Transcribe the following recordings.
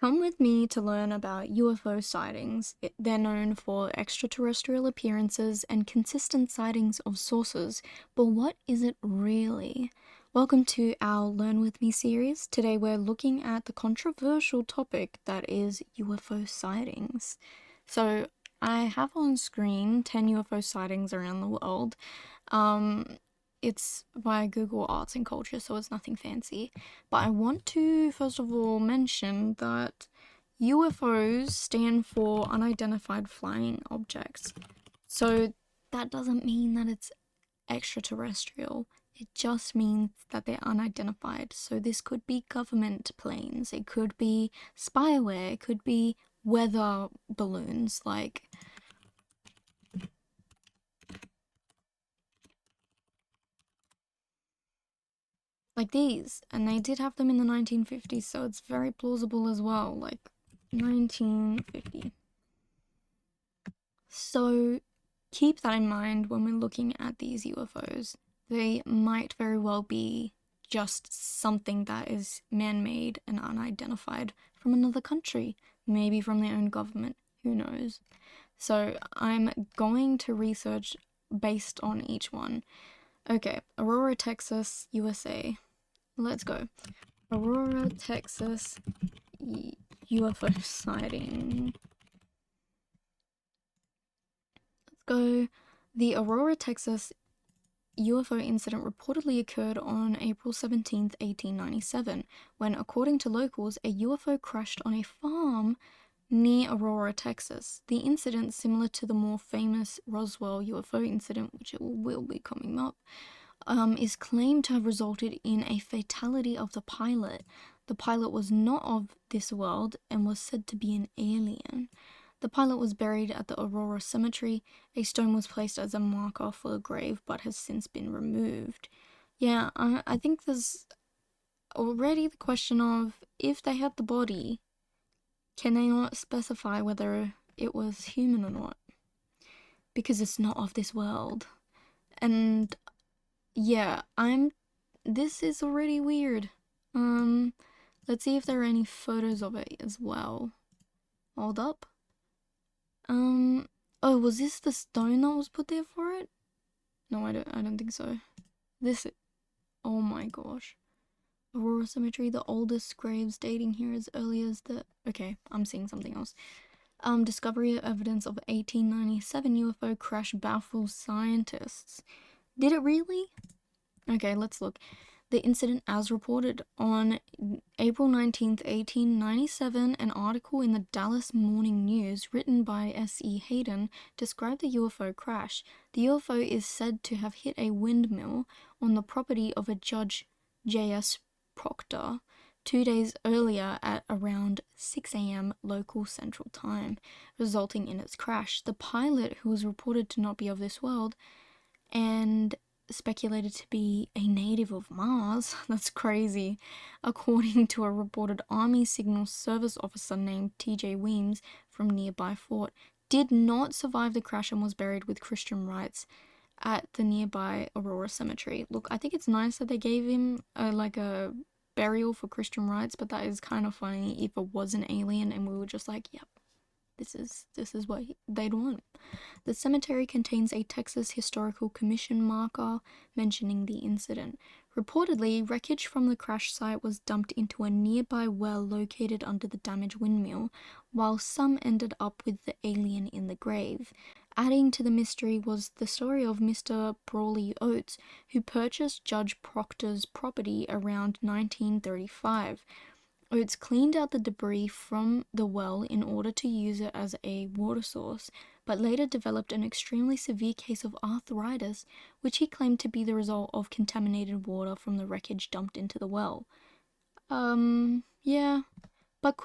Come with me to learn about UFO sightings. They're known for extraterrestrial appearances and consistent sightings of sources, but what is it really? Welcome to our Learn With Me series. Today we're looking at the controversial topic that is UFO sightings. So I have on screen 10 UFO sightings around the world. It's via Google Arts and Culture, so it's nothing fancy. But I want to first of all mention that UFOs stand for unidentified flying objects. So that doesn't mean that it's extraterrestrial. It just means that they're unidentified. So this could be government planes, it could be spyware, it could be weather balloons, like these, and they did have them in the 1950s, so it's very plausible as well, like 1950. So keep that in mind when we're looking at these UFOs. They might very well be just something that is man-made and unidentified from another country, maybe from their own government, who knows. So I'm going to research based on each one. Okay, Aurora, Texas, USA. Let's go. Aurora, Texas, UFO sighting. Let's go. The Aurora, Texas UFO incident reportedly occurred on April 17th, 1897, when, according to locals, a UFO crashed on a farm near Aurora, Texas. The incident, similar to the more famous Roswell UFO incident, which will be coming up, is claimed to have resulted in a fatality of the pilot. The pilot was not of this world and was said to be an alien. The pilot was buried at the Aurora Cemetery. A stone was placed as a marker for the grave, but has since been removed. Yeah, I think there's already the question of, if they had the body, can they not specify whether it was human or not? Because it's not of this world. And yeah, this is already weird. Let's see if there are any photos of it as well. Hold up. Oh, was this the stone that was put there for it? No, I don't think so. Oh my gosh. Aurora Cemetery, the oldest graves dating here as early as okay, I'm seeing something else. Discovery of evidence of 1897 UFO crash baffles scientists. Did it really? Okay, let's look. The incident, as reported on April 19th, 1897, an article in the Dallas Morning News written by S.E. Hayden described the UFO crash. The UFO is said to have hit a windmill on the property of a Judge J.S. Proctor 2 days earlier at around 6 a.m. local Central Time, resulting in its crash. The pilot, who was reported to not be of this world and speculated to be a native of Mars, that's crazy, according to a reported Army Signal Service officer named T.J. Weems from nearby fort, did not survive the crash and was buried with Christian rites at the nearby Aurora Cemetery. Look, I think it's nice that they gave him a burial for Christian rites, but that is kind of funny if it was an alien and we were just like, yep, this is what they'd want. The cemetery contains a Texas Historical Commission marker mentioning the incident. Reportedly, wreckage from the crash site was dumped into a nearby well located under the damaged windmill, while some ended up with the alien in the grave. Adding to the mystery was the story of Mr. Brawley Oates, who purchased Judge Proctor's property around 1935. Oates cleaned out the debris from the well in order to use it as a water source, but later developed an extremely severe case of arthritis, which he claimed to be the result of contaminated water from the wreckage dumped into the well. Yeah. But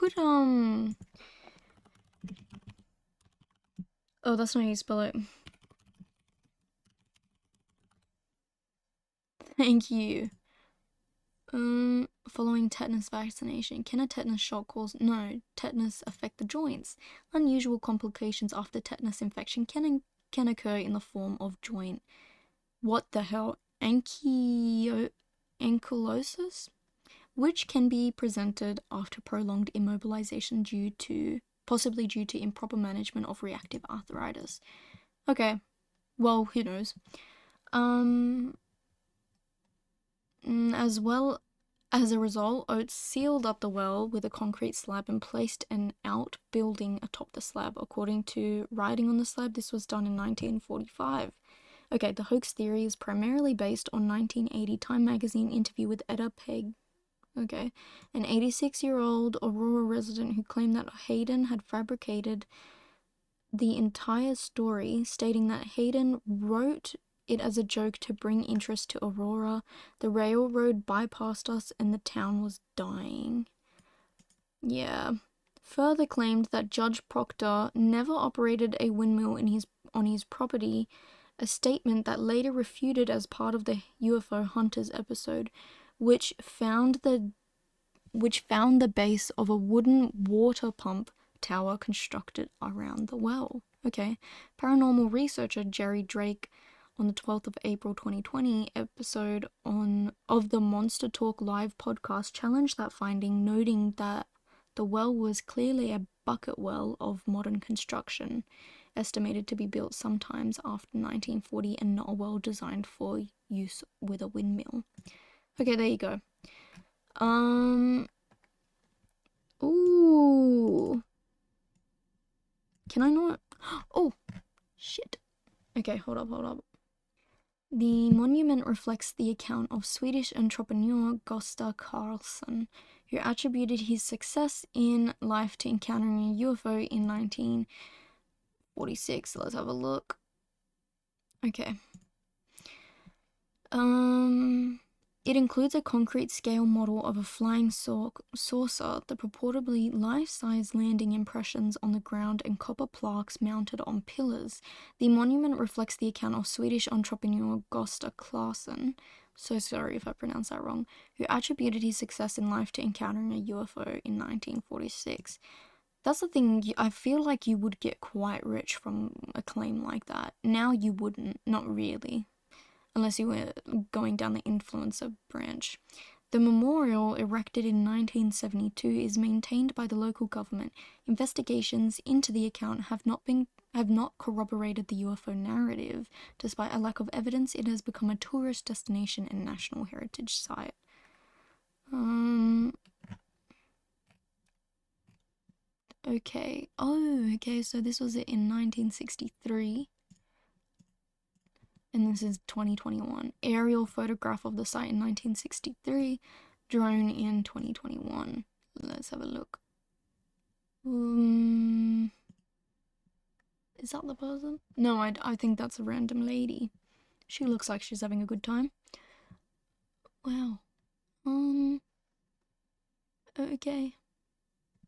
oh, that's not how you spell it. Thank you. Following tetanus vaccination. Can a tetanus shot cause? No, tetanus affect the joints. Unusual complications after tetanus infection can occur in the form of joint. What the hell? Ankylosis? which can be presented after prolonged immobilization possibly due to improper management of reactive arthritis. Okay, well, who knows? As well as a result, Oates sealed up the well with a concrete slab and placed an outbuilding atop the slab. According to writing on the slab, this was done in 1945. Okay, the hoax theory is primarily based on 1980 Time magazine interview with Etta Pegg, okay, an 86-year-old Aurora resident who claimed that Hayden had fabricated the entire story, stating that Hayden wrote it as a joke to bring interest to Aurora. The railroad bypassed us and the town was dying. Yeah. Further claimed that Judge Proctor never operated a windmill on his property, a statement that later refuted as part of the UFO Hunters episode, which found the base of a wooden water pump tower constructed around the well. Okay. Paranormal researcher Jerry Drake on the 12th of April 2020 episode of the Monster Talk live podcast challenged that finding, noting that the well was clearly a bucket well of modern construction, estimated to be built sometimes after 1940 and not a well designed for use with a windmill. Okay, there you go. Ooh. Can I not? Oh, shit. Okay, hold up. The monument reflects the account of Swedish entrepreneur Gösta Karlsson, who attributed his success in life to encountering a UFO in 1946. Let's have a look. Okay. It includes a concrete scale model of a flying saucer, the purportedly life-size landing impressions on the ground, and copper plaques mounted on pillars. The monument reflects the account of Swedish entrepreneur Gösta Karlsson, so sorry if I pronounced that wrong, who attributed his success in life to encountering a UFO in 1946. That's the thing, I feel like you would get quite rich from a claim like that. Now you wouldn't, not really, unless you were going down the influencer branch. The memorial, erected in 1972, is maintained by the local government. Investigations into the account have not corroborated the UFO narrative. Despite a lack of evidence, it has become a tourist destination and national heritage site. Okay. Oh, okay, so this was it in 1963. And this is 2021. Aerial photograph of the site in 1963, drone in 2021. Let's have a look. Is that the person? No, I think that's a random lady. She looks like she's having a good time. Wow. Okay.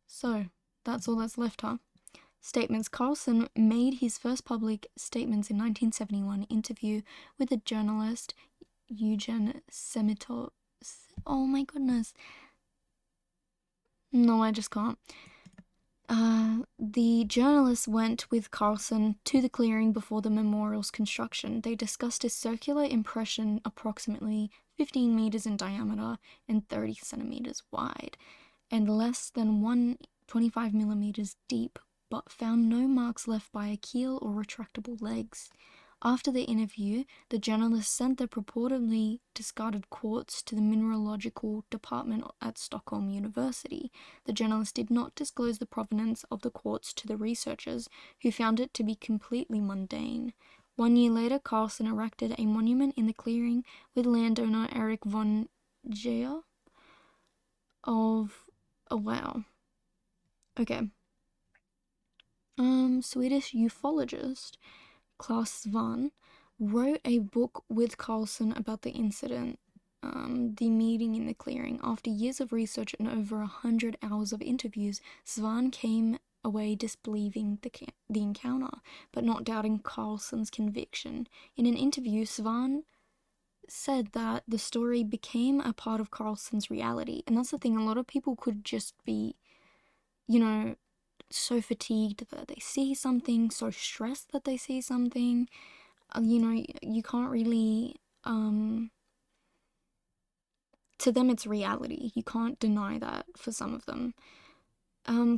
So, that's all that's left, huh? Statements. Carlson made his first public statements in 1971 interview with the journalist Eugen Semitov. Oh my goodness. No, I just can't. The journalist went with Carlson to the clearing before the memorial's construction. They discussed a circular impression approximately 15 meters in diameter and 30 centimeters wide, and less than 125 millimeters deep, but found no marks left by a keel or retractable legs. After the interview, the journalist sent the purportedly discarded quartz to the mineralogical department at Stockholm University. The journalist did not disclose the provenance of the quartz to the researchers, who found it to be completely mundane. 1 year later, Carlson erected a monument in the clearing with landowner Eric von Geer of... Oh, wow. Okay. Swedish ufologist Claes Svahn wrote a book with Carlson about the incident, the meeting in the clearing. After years of research and over 100 hours of interviews, Svahn came away disbelieving the encounter, but not doubting Carlson's conviction. In an interview, Svahn said that the story became a part of Carlson's reality, and that's the thing, a lot of people could just be, so fatigued that they see something, so stressed that they see something, you can't really to them it's reality. You can't deny that for some of them.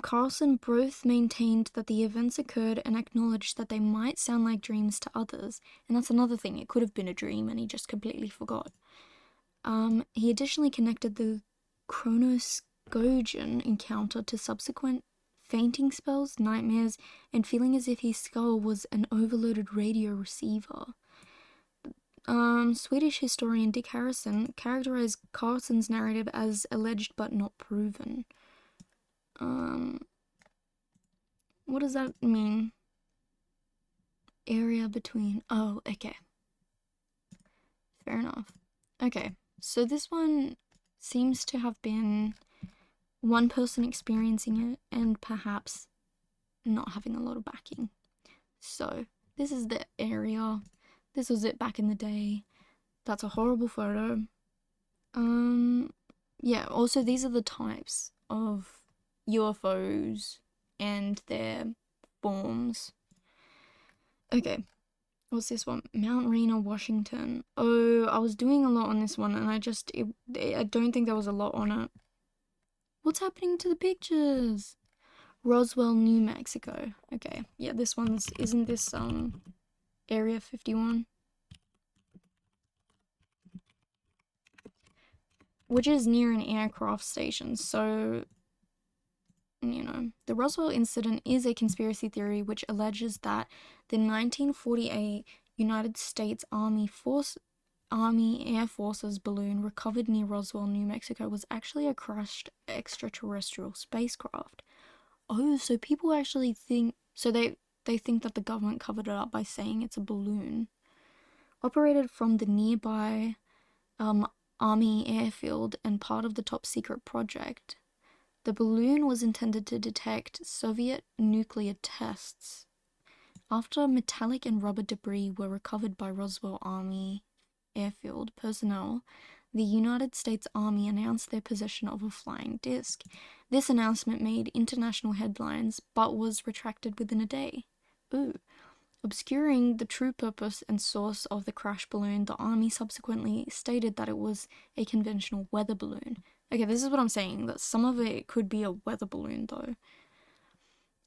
Carlson both maintained that the events occurred and acknowledged that they might sound like dreams to others. And that's another thing. It could have been a dream and he just completely forgot. He additionally connected the chronoscopian encounter to subsequent fainting spells, nightmares, and feeling as if his skull was an overloaded radio receiver. Swedish historian Dick Harrison characterized Carlson's narrative as alleged but not proven. What does that mean? Area between. Oh, okay. Fair enough. Okay, so this one seems to have been one person experiencing it and perhaps not having a lot of backing. So, this is the area. This was it back in the day. That's a horrible photo. Yeah, also these are the types of UFOs and their forms. Okay, what's this one? Mount Rena, Washington. Oh, I was doing a lot on this one and I don't think there was a lot on it. What's happening to the pictures? Roswell, New Mexico. Okay, yeah, this one's, isn't this, Area 51? Which is near an aircraft station, so, you know. The Roswell incident is a conspiracy theory which alleges that the 1948 United States Army Air Force's balloon recovered near Roswell, New Mexico was actually a crashed extraterrestrial spacecraft. Oh, so people actually think, so they think that the government covered it up by saying it's a balloon. Operated from the nearby Army airfield and part of the top secret project. The balloon was intended to detect Soviet nuclear tests. After metallic and rubber debris were recovered by Roswell Army airfield personnel, the United States Army announced their possession of a flying disc. This announcement made international headlines, but was retracted within a day. Ooh. Obscuring the true purpose and source of the crash balloon, the Army subsequently stated that it was a conventional weather balloon. Okay, this is what I'm saying, that some of it could be a weather balloon, though.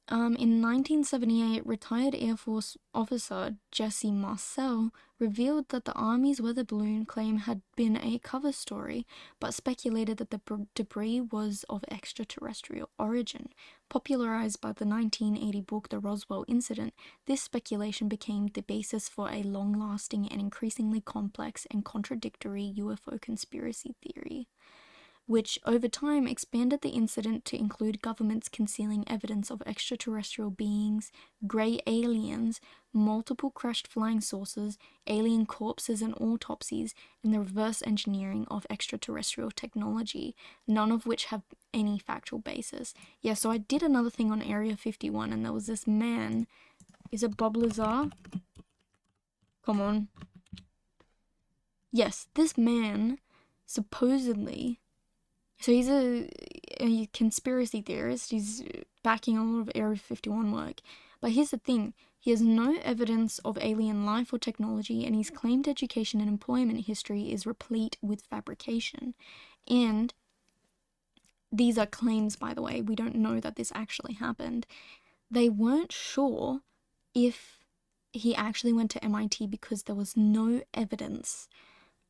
In 1978, retired Air Force officer Jesse Marcel revealed that the Army's weather balloon claim had been a cover story, but speculated that the debris was of extraterrestrial origin. Popularized by the 1980 book The Roswell Incident, this speculation became the basis for a long-lasting and increasingly complex and contradictory UFO conspiracy theory, which over time expanded the incident to include governments concealing evidence of extraterrestrial beings, grey aliens, multiple crashed flying saucers, alien corpses and autopsies, and the reverse engineering of extraterrestrial technology, none of which have any factual basis. Yeah, so I did another thing on Area 51, and there was this man. Is it Bob Lazar? Come on. Yes, this man supposedly... So he's a conspiracy theorist. He's backing a lot of Area 51 work. But here's the thing. He has no evidence of alien life or technology, and his claimed education and employment history is replete with fabrication. And these are claims, by the way. We don't know that this actually happened. They weren't sure if he actually went to MIT because there was no evidence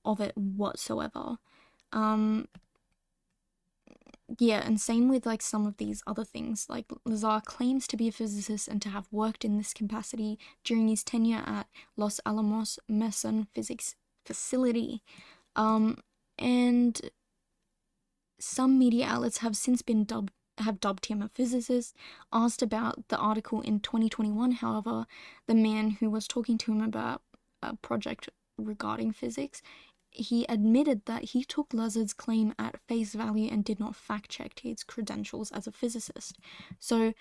of it whatsoever. Yeah, and same with like some of these other things. Like Lazar claims to be a physicist and to have worked in this capacity during his tenure at Los Alamos Meson Physics Facility. And some media outlets have since been dubbed him a physicist. Asked about the article in 2021, however, the man who was talking to him about a project regarding physics, he admitted that he took Lazard's claim at face value and did not fact-check his credentials as a physicist. So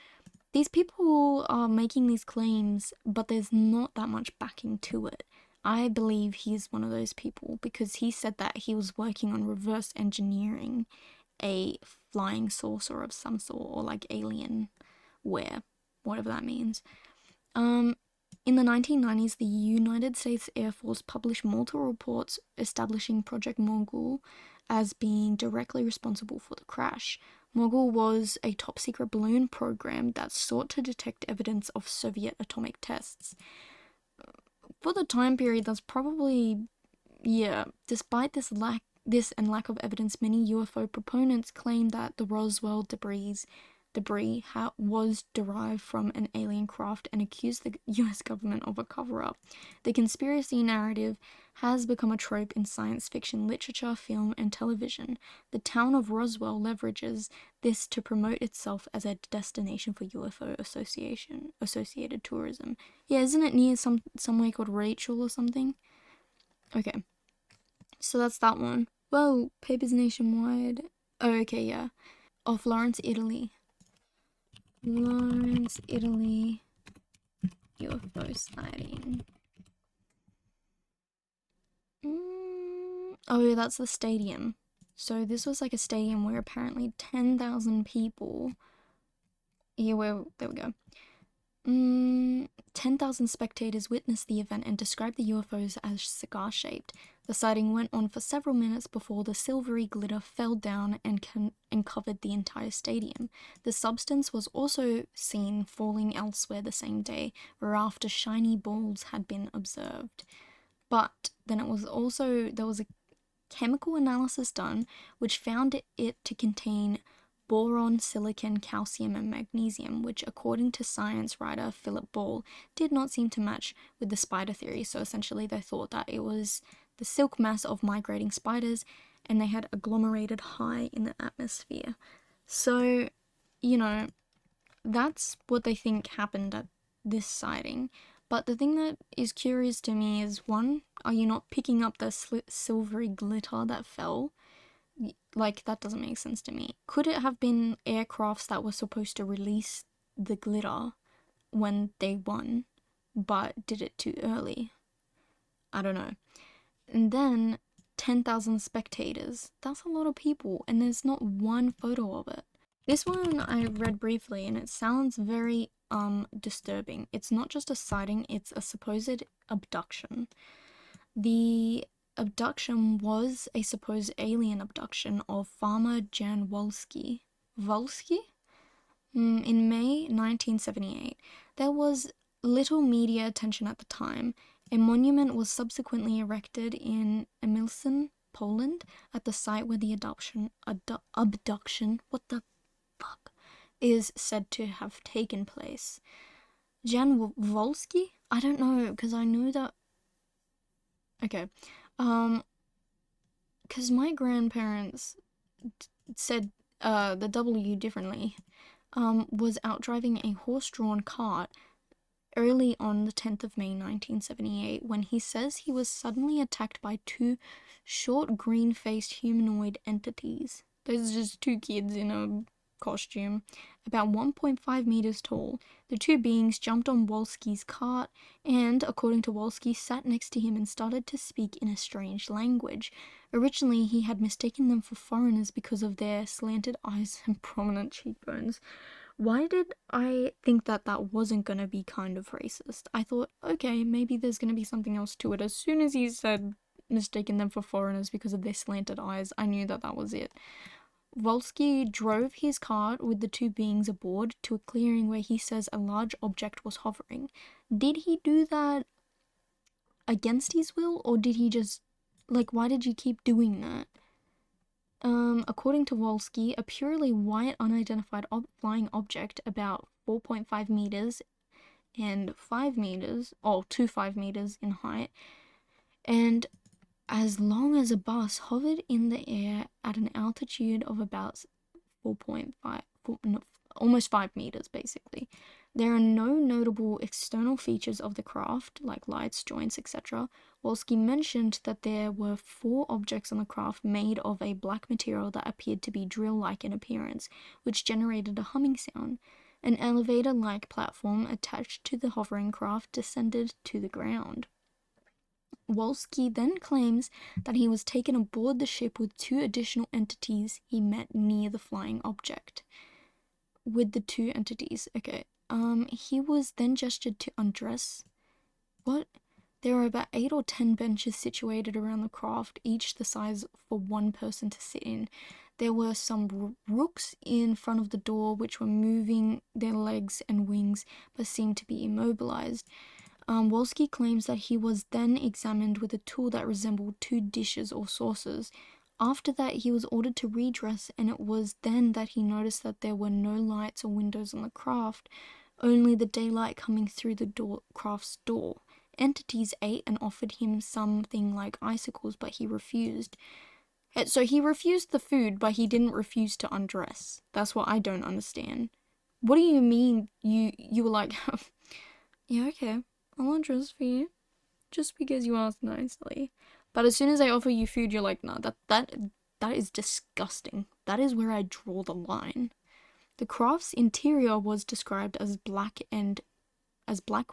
these people are making these claims, but there's not that much backing to it. I believe he's one of those people because he said that he was working on reverse engineering a flying saucer of some sort, or like alienware, whatever that means. In the 1990s, the United States Air Force published multiple reports establishing Project Mogul as being directly responsible for the crash. Mogul was a top-secret balloon program that sought to detect evidence of Soviet atomic tests. For the time period, that's probably, yeah, despite this and lack of evidence, many UFO proponents claim that the Roswell debris was derived from an alien craft and accuse the US government of a cover-up. The conspiracy narrative has become a trope in science fiction literature, film, and television. The town of Roswell leverages this to promote itself as a destination for UFO associated tourism. Yeah, isn't it near somewhere called Rachel or something? Okay, so that's that one. Whoa, papers nationwide. Oh, okay, yeah. Oh, Florence, Italy. Florence, Italy, UFO sighting. Oh, yeah, that's the stadium. So this was like a stadium where apparently 10,000 people. Yeah, there we go. 10,000 spectators witnessed the event and described the UFOs as cigar-shaped. The sighting went on for several minutes before the silvery glitter fell down and covered the entire stadium. The substance was also seen falling elsewhere the same day, whereafter shiny balls had been observed. But then there was a chemical analysis done which found it to contain boron, silicon, calcium, and magnesium, which, according to science writer Philip Ball, did not seem to match with the spider theory. So essentially, they thought that it was the silk mass of migrating spiders, and they had agglomerated high in the atmosphere. So, you know, that's what they think happened at this sighting. But the thing that is curious to me is, one, are you not picking up the silvery glitter that fell? Like, that doesn't make sense to me. Could it have been aircrafts that were supposed to release the glitter when they won, but did it too early? I don't know. And then 10,000 spectators. That's a lot of people, and there's not one photo of it. This one I read briefly, and it sounds very disturbing. It's not just a sighting, it's a supposed abduction. The abduction was a supposed alien abduction of farmer Jan Wolski. Wolski? In May 1978. There was little media attention at the time. A monument was subsequently erected in Emilson, Poland, at the site where the abduction, what the fuck, is said to have taken place. Jan Wolski? I don't know, because I knew that. Okay. Because my grandparents said the W differently, was out driving a horse-drawn cart early on the 10th of May 1978 when he says he was suddenly attacked by two short green-faced humanoid entities. Those are just two kids in a costume, about 1.5 meters tall. The two beings jumped on Wolski's cart and, according to Wolski, sat next to him and started to speak in a strange language. Originally, he had mistaken them for foreigners because of their slanted eyes and prominent cheekbones. Why did I think that wasn't going to be kind of racist? I thought, okay, maybe there's going to be something else to it. As soon as he said mistaken them for foreigners because of their slanted eyes, I knew that was it. Wolski drove his cart with the two beings aboard to a clearing where he says a large object was hovering. Did he do that against his will, or did he just, why did you keep doing that? According to Wolski, a purely white unidentified flying object about 4.5 meters and 5 meters, to 5 meters in height, and as long as a bus, hovered in the air at an altitude of about 4.5, almost 5 meters basically. There are no notable external features of the craft, like lights, joints, etc. Wolski mentioned that there were 4 objects on the craft made of a black material that appeared to be drill-like in appearance, which generated a humming sound. An elevator-like platform attached to the hovering craft descended to the ground. Wolski then claims that he was taken aboard the ship with 2 additional entities he met near the flying object. With the 2 entities, okay. He was then gestured to undress. What? There are about 8 or 10 benches situated around the craft, each the size for one person to sit in. There were some rooks in front of the door which were moving their legs and wings but seemed to be immobilized. Wolski claims that he was then examined with a tool that resembled 2 dishes or saucers. After that, he was ordered to redress, and it was then that he noticed that there were no lights or windows on the craft, only the daylight coming through the craft's door. Entities ate and offered him something like icicles, but he refused. So he refused the food, but he didn't refuse to undress. That's what I don't understand. What do you mean you were like, yeah, okay, I'll undress for you, just because you asked nicely. But as soon as I offer you food, you're like, no, that is disgusting. That is where I draw the line. The craft's interior was described as black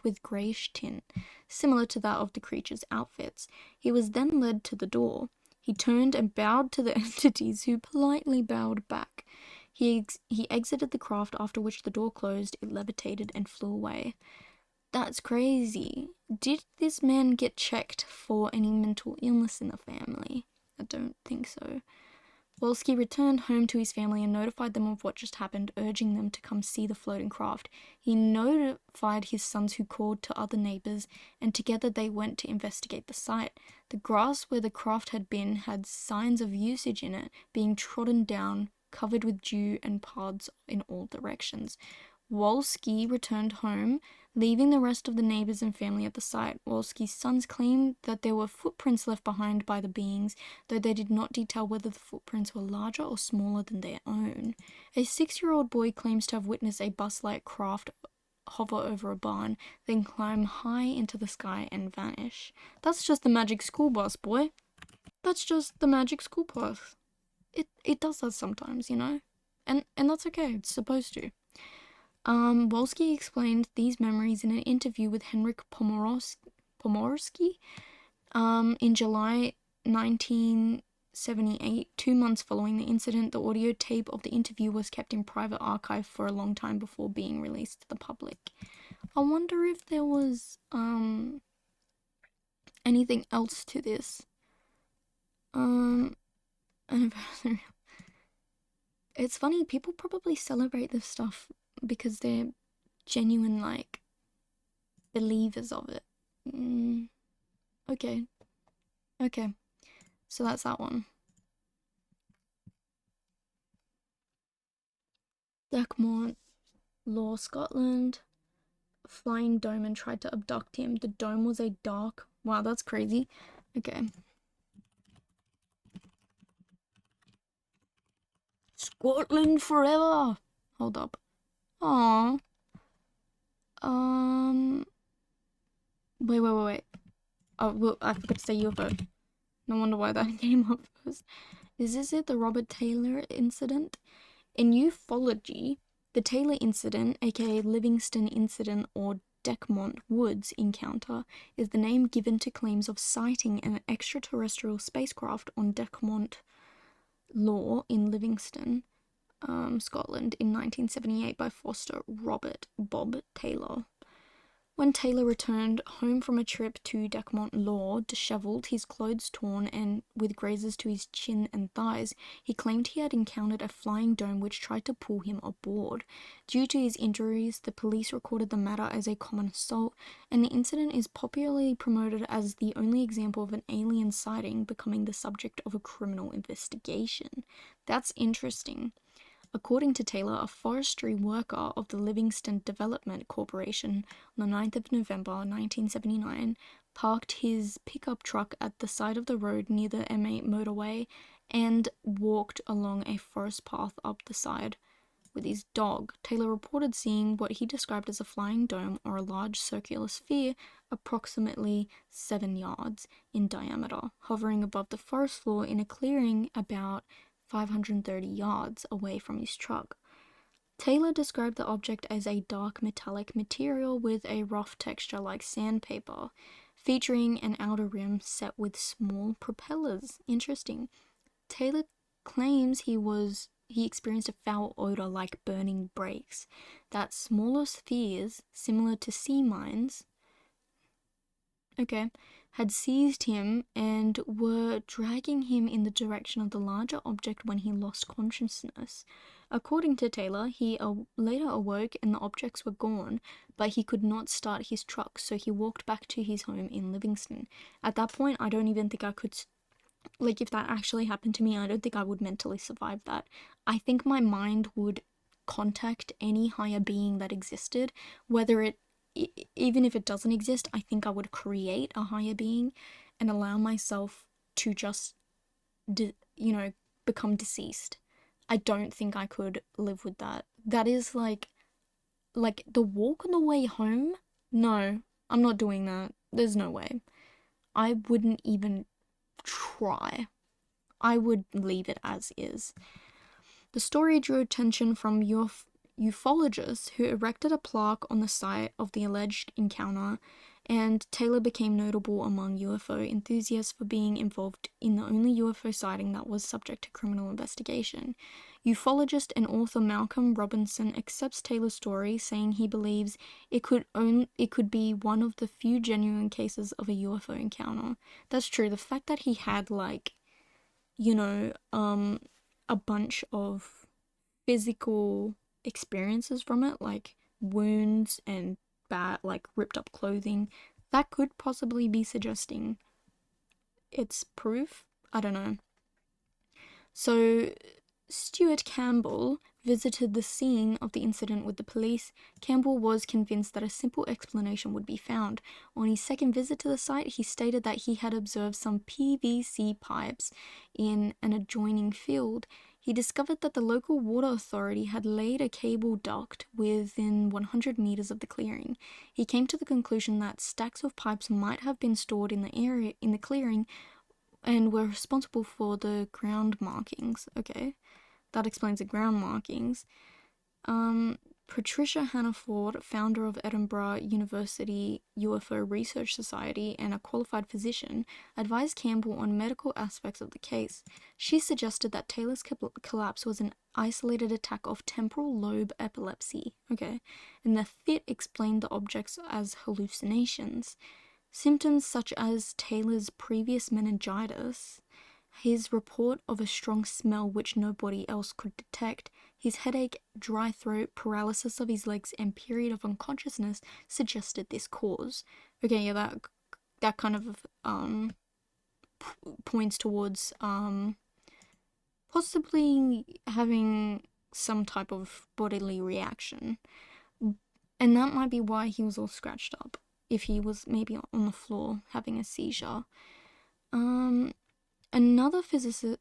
with greyish tint, similar to that of the creature's outfits. He was then led to the door. He turned and bowed to the entities, who politely bowed back. He exited the craft, after which the door closed, it levitated and flew away. That's crazy. Did this man get checked for any mental illness in the family? I don't think so. Wolski returned home to his family and notified them of what just happened, urging them to come see the floating craft. He notified his sons, who called to other neighbors, and together they went to investigate the site. The grass where the craft had been had signs of usage in it, being trodden down, covered with dew and pods in all directions. Wolski returned home, leaving the rest of the neighbors and family at the site. Wolski's sons claimed that there were footprints left behind by the beings, though they did not detail whether the footprints were larger or smaller than their own. A 6-year-old boy claims to have witnessed a bus-like craft hover over a barn, then climb high into the sky and vanish. That's just the magic school bus, boy. That's just the magic school bus. It does that sometimes, you know? And that's okay, it's supposed to. Wolski explained these memories in an interview with Henryk Pomorski in July 1978, 2 months following the incident. The audio tape of the interview was kept in private archive for a long time before being released to the public. I wonder if there was anything else to this. Anniversary. It's funny, people probably celebrate this stuff because they're genuine, like, believers of it. Okay. So that's that one. Dechmont, Law, Scotland. Flying dome and tried to abduct him. The dome was a dark... Wow, that's crazy. Okay. Scotland forever! Hold up. Aww. Wait. Oh, well, I forgot to say UFO. No wonder why that came up first. Is this it? The Robert Taylor incident? In ufology, the Taylor incident, aka Livingston incident or Dechmont Woods encounter, is the name given to claims of sighting an extraterrestrial spacecraft on Dechmont Law in Livingston, Scotland, in 1978 by Foster Robert Bob Taylor. When Taylor returned home from a trip to Dechmont Law, dishevelled, his clothes torn and with grazes to his chin and thighs, he claimed he had encountered a flying dome which tried to pull him aboard. Due to his injuries, the police recorded the matter as a common assault, and the incident is popularly promoted as the only example of an alien sighting becoming the subject of a criminal investigation. That's interesting. According to Taylor, a forestry worker of the Livingston Development Corporation, on the 9th of November 1979, parked his pickup truck at the side of the road near the M8 motorway and walked along a forest path up the side with his dog. Taylor reported seeing what he described as a flying dome, or a large circular sphere approximately 7 yards in diameter, hovering above the forest floor in a clearing about 530 yards away from his truck. Taylor described the object as a dark metallic material with a rough texture like sandpaper, featuring an outer rim set with small propellers. Interesting. Taylor claims he experienced a foul odor like burning brakes, that smaller spheres, similar to sea mines, okay, had seized him and were dragging him in the direction of the larger object when he lost consciousness. According to Taylor, he later awoke and the objects were gone, but he could not start his truck, so he walked back to his home in Livingston. At that point, I don't even think I could, like, if that actually happened to me, I don't think I would mentally survive that. I think my mind would contact any higher being that existed, whether it even if it doesn't exist. I think I would create a higher being and allow myself to just become deceased. I don't think I could live with that. That is like the walk on the way home. No, I'm not doing that. There's no way. I wouldn't even try. I would leave it as is. The story drew attention from ufologists who erected a plaque on the site of the alleged encounter, and Taylor became notable among UFO enthusiasts for being involved in the only UFO sighting that was subject to criminal investigation. Ufologist and author Malcolm Robinson accepts Taylor's story, saying he believes it could be one of the few genuine cases of a UFO encounter. That's true. The fact that he had a bunch of physical experiences from it, like wounds and bad, like ripped up clothing, that could possibly be suggesting it's proof. I don't know. So, Stuart Campbell visited the scene of the incident with the police. Campbell was convinced that a simple explanation would be found. On his second visit to the site, he stated that he had observed some PVC pipes in an adjoining field. He discovered that the local water authority had laid a cable duct within 100 meters of the clearing. He came to the conclusion that stacks of pipes might have been stored in the clearing and were responsible for the ground markings. Okay, that explains the ground markings. Patricia Hannaford, founder of Edinburgh University UFO Research Society and a qualified physician, advised Campbell on medical aspects of the case. She suggested that Taylor's collapse was an isolated attack of temporal lobe epilepsy, okay, and the fit explained the objects as hallucinations. Symptoms such as Taylor's previous meningitis, his report of a strong smell which nobody else could detect, his headache, dry throat, paralysis of his legs, and period of unconsciousness suggested this cause. Okay, yeah, that kind of points towards possibly having some type of bodily reaction, and that might be why he was all scratched up. If he was maybe on the floor having a seizure. Another physicist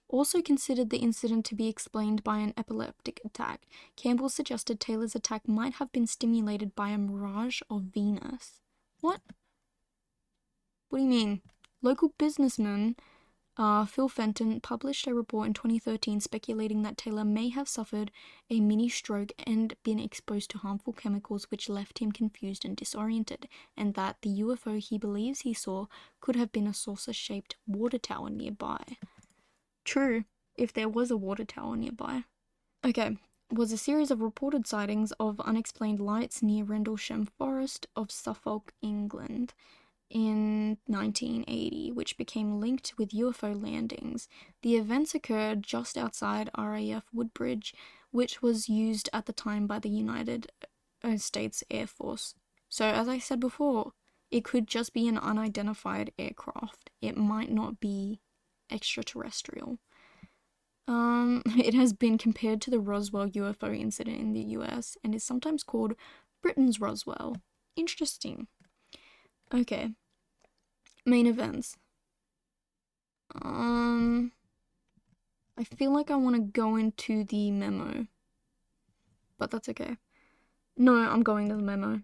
also considered the incident to be explained by an epileptic attack. Campbell suggested Taylor's attack might have been stimulated by a mirage of Venus. What? What do you mean? Local businessman Phil Fenton published a report in 2013 speculating that Taylor may have suffered a mini stroke and been exposed to harmful chemicals which left him confused and disoriented, and that the UFO he believes he saw could have been a saucer-shaped water tower nearby. True, if there was a water tower nearby. Okay, was a series of reported sightings of unexplained lights near Rendlesham Forest of Suffolk, England, in 1980, which became linked with UFO landings. The events occurred just outside RAF Woodbridge, which was used at the time by the United States Air Force. So, as I said before, it could just be an unidentified aircraft. It might not be extraterrestrial. It has been compared to the Roswell UFO incident in the US and is sometimes called Britain's Roswell. Interesting. Okay. Main events. I feel like I want to go into the memo, but that's okay. No, I'm going to the memo.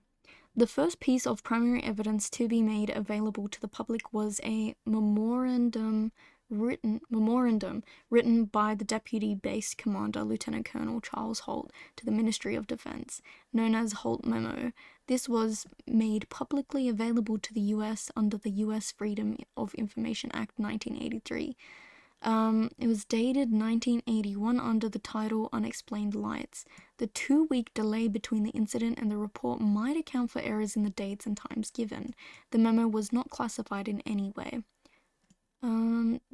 The first piece of primary evidence to be made available to the public was a memorandum written by the Deputy Base Commander, Lieutenant Colonel Charles Holt, to the Ministry of Defense, known as Holt Memo. This was made publicly available to the US under the US Freedom of Information Act 1983. It was dated 1981 under the title Unexplained Lights. The 2-week delay between the incident and the report might account for errors in the dates and times given. The memo was not classified in any way.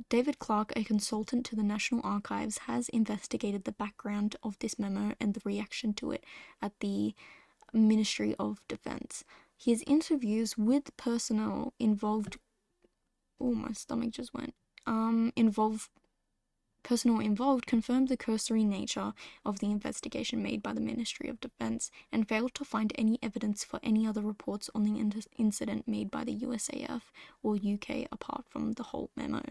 David Clark, a consultant to the National Archives, has investigated the background of this memo and the reaction to it at the Ministry of Defense. His interviews with personnel involved... Oh, my stomach just went. Personnel involved confirmed the cursory nature of the investigation made by the Ministry of Defense and failed to find any evidence for any other reports on the incident made by the USAF or UK apart from the Holt memo.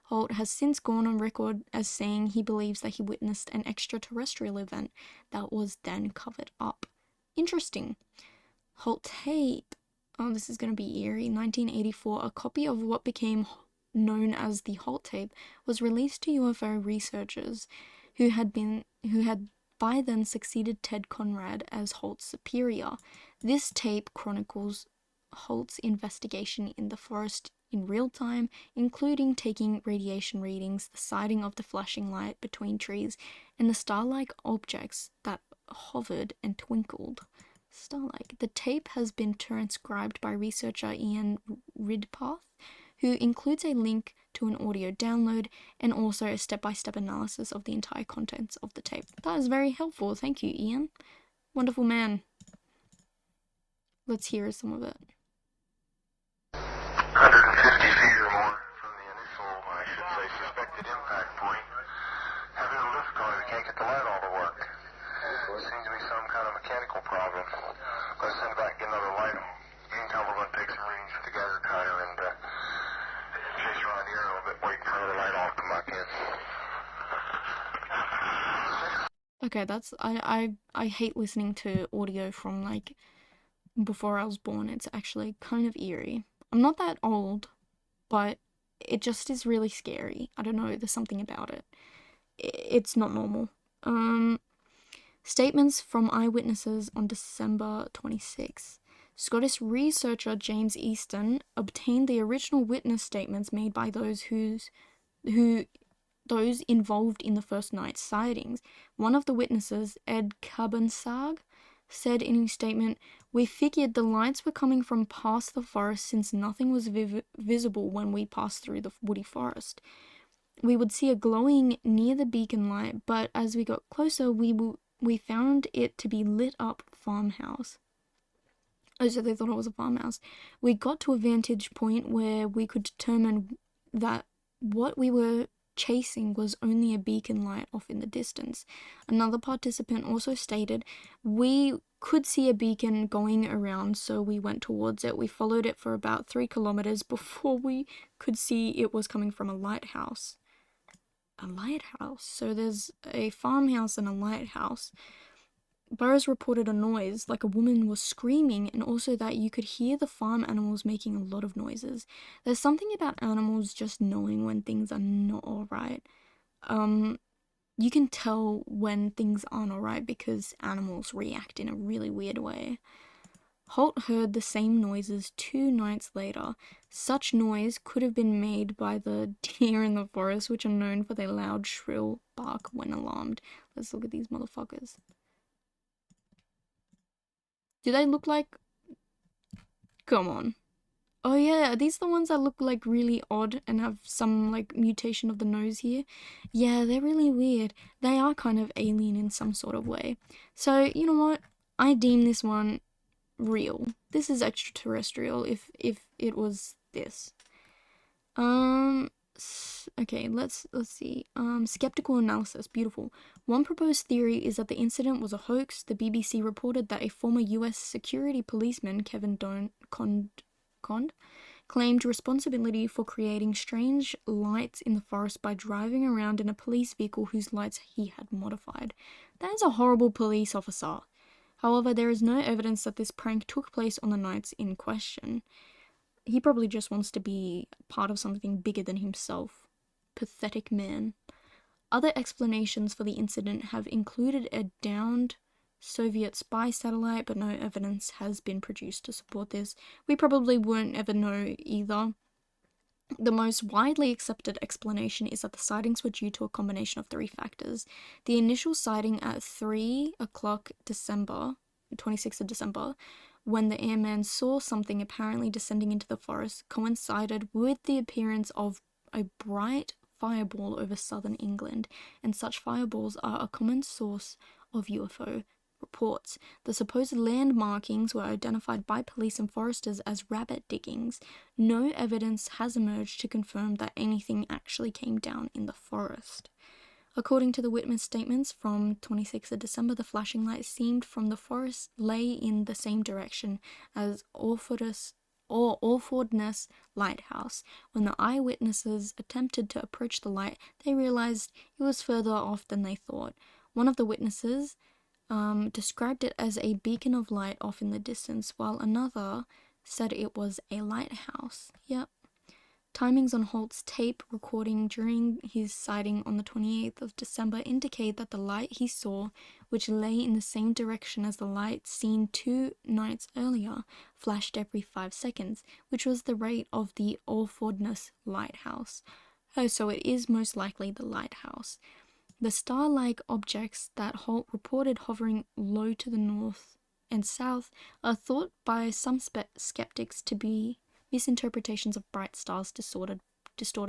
Holt has since gone on record as saying he believes that he witnessed an extraterrestrial event that was then covered up. Interesting. Holt tape. Oh, this is going to be eerie. 1984, a copy of what became known as the Holt tape was released to UFO researchers who had by then succeeded Ted Conrad as Holt's superior. This tape chronicles Holt's investigation in the forest in real time, including taking radiation readings, the sighting of the flashing light between trees, and the star-like objects that hovered and twinkled. Star-like. The tape has been transcribed by researcher Ian Ridpath, who includes a link to an audio download and also a step-by-step analysis of the entire contents of the tape. That is very helpful. Thank you, Ian. Wonderful man. Let's hear some of it. 150 feet or more from the initial, I should say, suspected impact point. Having a lift car that can't get the light all to work. Seems to be some kind of mechanical problem. Let's send it back and get another light. Meantime, we're going to take some readings with the geyser counter and chase around here a little bit, wait for another light all to come back in. Okay, that's I hate listening to audio from like before I was born. It's actually kind of eerie. I'm not that old, but it just is really scary. I don't know, there's something about it. It's not normal. Statements from eyewitnesses on December 26. Scottish researcher James Easton obtained the original witness statements made by those involved in the first night's sightings. One of the witnesses, Ed Cabansag, said in his statement, "We figured the lights were coming from past the forest since nothing was visible when we passed through the woody forest. We would see a glowing near the beacon light, but as we got closer, we found it to be lit up farmhouse." Oh, so they thought it was a farmhouse. We got to a vantage point where we could determine that what we were chasing was only a beacon light off in the distance. Another participant also stated, "We could see a beacon going around, so we went towards it. We followed it for about 3 kilometers before we could see it was coming from a lighthouse." A lighthouse? So there's a farmhouse and a lighthouse. Burroughs reported a noise, like a woman was screaming, and also that you could hear the farm animals making a lot of noises. There's something about animals just knowing when things are not alright. You can tell when things aren't alright because animals react in a really weird way. Holt heard the same noises 2 nights later. Such noise could have been made by the deer in the forest, which are known for their loud, shrill bark when alarmed. Let's look at these motherfuckers. Do they look like... Come on. Oh yeah, are these the ones that look like really odd and have some like mutation of the nose here? Yeah, they're really weird. They are kind of alien in some sort of way. So, you know what? I deem this one real. This is extraterrestrial if it was this. Okay, let's see. Skeptical analysis. Beautiful. One proposed theory is that the incident was a hoax. The BBC reported that a former US security policeman, Kevin Cond, claimed responsibility for creating strange lights in the forest by driving around in a police vehicle whose lights he had modified. That is a horrible police officer. However, there is no evidence that this prank took place on the nights in question. He probably just wants to be part of something bigger than himself. Pathetic man. Other explanations for the incident have included a downed Soviet spy satellite, but no evidence has been produced to support this. We probably won't ever know either. The most widely accepted explanation is that the sightings were due to a combination of three factors. The initial sighting at 3 o'clock December, 26th of December, when the airman saw something apparently descending into the forest, coincided with the appearance of a bright fireball over southern England, and such fireballs are a common source of UFO reports. The supposed land markings were identified by police and foresters as rabbit diggings. No evidence has emerged to confirm that anything actually came down in the forest. According to the witness statements from 26th of December, the flashing light seemed from the forest lay in the same direction as Orfordness Lighthouse. When the eyewitnesses attempted to approach the light, they realized it was further off than they thought. One of the witnesses described it as a beacon of light off in the distance, while another said it was a lighthouse. Yep. Timings on Holt's tape recording during his sighting on the 28th of December indicate that the light he saw, which lay in the same direction as the light seen 2 nights earlier, flashed every 5 seconds, which was the rate of the Orfordness Lighthouse. Oh, so it is most likely the lighthouse. The star-like objects that Holt reported hovering low to the north and south are thought by some skeptics to be misinterpretations of bright stars distorted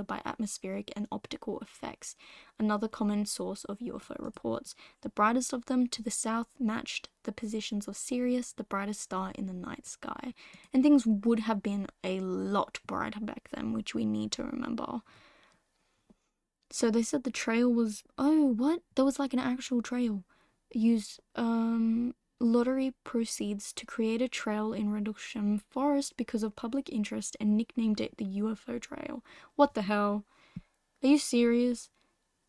by atmospheric and optical effects, another common source of UFO reports. The brightest of them to the south matched the positions of Sirius, the brightest star in the night sky. And things would have been a lot brighter back then, which we need to remember. So they said the trail was, oh, what? There was like an actual trail. Used lottery proceeds to create a trail in Rendlesham Forest because of public interest and nicknamed it the UFO Trail. What the hell? Are you serious?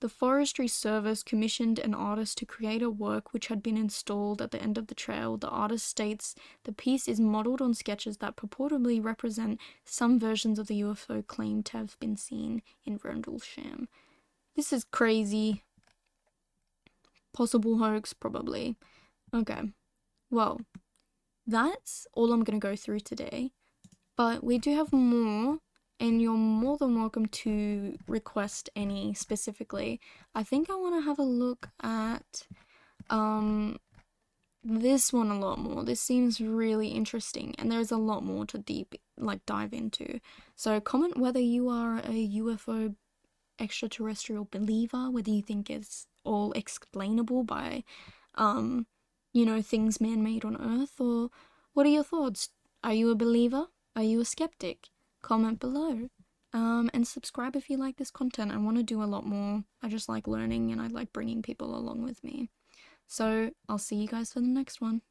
The Forestry Service commissioned an artist to create a work which had been installed at the end of the trail. The artist states the piece is modelled on sketches that purportedly represent some versions of the UFO claimed to have been seen in Rendlesham. This is crazy. Possible hoax, probably. Okay. Well, that's all I'm going to go through today. But we do have more, and you're more than welcome to request any specifically. I think I want to have a look at this one a lot more. This seems really interesting, and there's a lot more to dive into. So comment whether you are a UFO extraterrestrial believer, whether you think it's all explainable by things man-made on Earth, or what are your thoughts? Are you a believer? Are you a skeptic? Comment below. And subscribe if you like this content. I want to do a lot more. I just like learning, and I like bringing people along with me. So I'll see you guys for the next one.